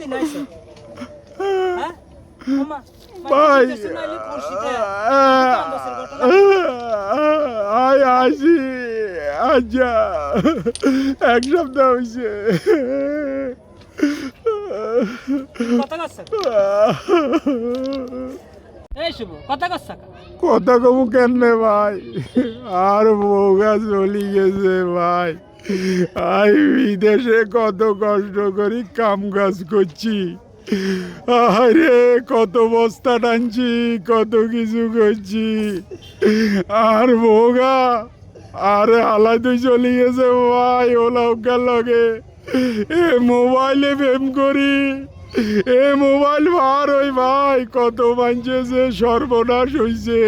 দিন হয়েছে হ্যাঁ মামা ভাই আই আসি আচ্ছা এক সপ্তাহ হয়েছে কথা কস এই শুভ কথা কস কথা কম কেন ভাই আর বউগা চলি গেছে ভাই আই বিদেশে কত কষ্ট করি কাম কাজ করছি আরে কত বস্তা টানছি কত কিছু করছি আর বউগা আরে হালাই তুই চলি গেছে ভাই ওলাউকার লগে এ মোবাইলে প্রেম করি এ মোবাইল ভার ওই ভাই কত মানছে যে সর্বনাশ হইছে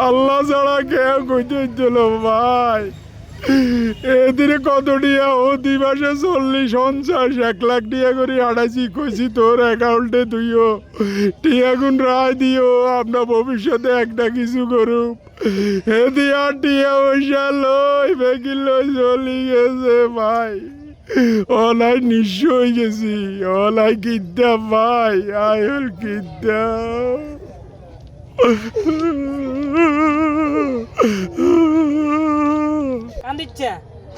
আল্লাহ ছাড়া কেউ কইতে দিল ভাই এদিনে কত টিয়া ও 2 মাসে 40-50-1 লাখ টিয়া করে হাঁটাইছি কইছি তোর অ্যাকাউন্টে তুইও টিয়া গুণ রায় দিও আমরা ভবিষ্যতে একটা কিছু করুক হে দিয়া টিয়া পয়সা লই বেগিল লই চলি গেছে ভাই অলাই নিঃস্ব হয়ে গেছি অলাই কিদ্দা ভাই আয়ল কিদ্দা কান্দিচ্ছে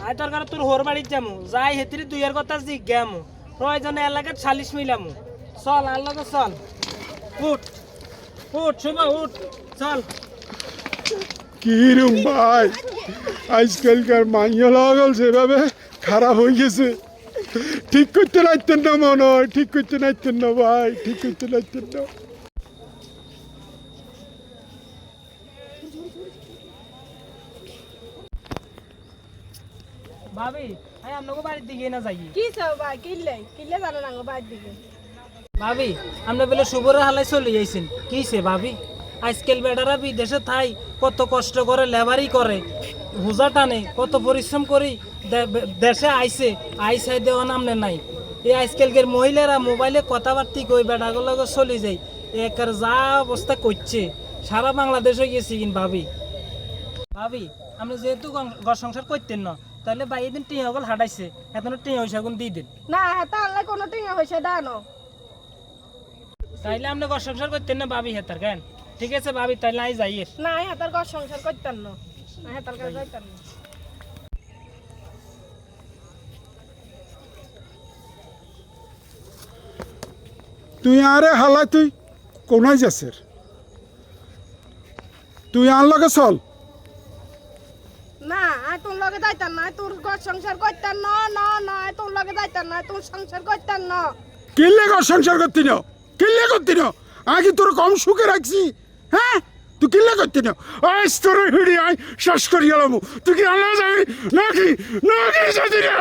আয় তোর কারণে তোর হোর বাড়ির যামু যাই হেতিরে 2 এর কথা জিজ্ঞামু প্রয়োজনে এলাকার 40 মিলামু চল আর লগে চল উঠ উঠ শুভ উঠ চল কিরম ভাই আজকালকার মাইয়া লাগল সেভাবে খারাপ হয়ে গেছে ঠিক করতে লাগতেন না মনে হয় ঠিক করতে লাগতেন না ভাই ঠিক করতে লাগতেন না ভাবি আই আমনগো বাড়ির দিকে না যাই কি চাও ভাই কিনলে জানো না বাইর দিকে ভাবি আমরা বলে শুভর হালাই চলে যাইছেন কিছে ভাবি আজকাল বেটারা বিদেশে থাই কত কষ্ট করে লেবারি করে হুজা টানে কত পরিশ্রম করি দেশে আইসে দেওয়া নামনে নাই এই আজকালকের মহিলারা মোবাইলে কথাবার্তি কই বেটাগুলো চলে যায় একার যা অবস্থা করছে সারা বাংলাদেশ হয়ে গেছি কিন ভাবি ভাবি আমরা যেহেতু ঘর সংসার করতেন না তাহলে বাইরে দিন টিয়া গল হাঁটাইছে এখনো টিয়া হইসা গুণ দিয়ে দিন না হাতা আনলে কোনো টিঙা হইছে দানো তাইলে আমরা ঘর সংসার করতেন না ভাবি হেতার কেন ঠিক আছে ভাবি তাইলে আই যাই না হাতার ঘর সংসার করতাম না হাতার কাছে যাইতাম না তুই আরে হালা তুই কোনায় যাচ্ছের তুই আর লগে চল না আয় তোর লগে যাইতাম না তোর ঘর সংসার করতাম না না না তোর লগে যাইতাম না তোর সংসার করতাম না কিনলে ঘর সংসার করতি না কিনলে করতি না আগে তোর কম সুখে রাখছি হ্যাঁ তুই কিনলে করতি না আজ তোর হিড়ি আয় শেষ করি গেলাম তুই কি আল্লাহ যাবি নাকি নাকি যদি না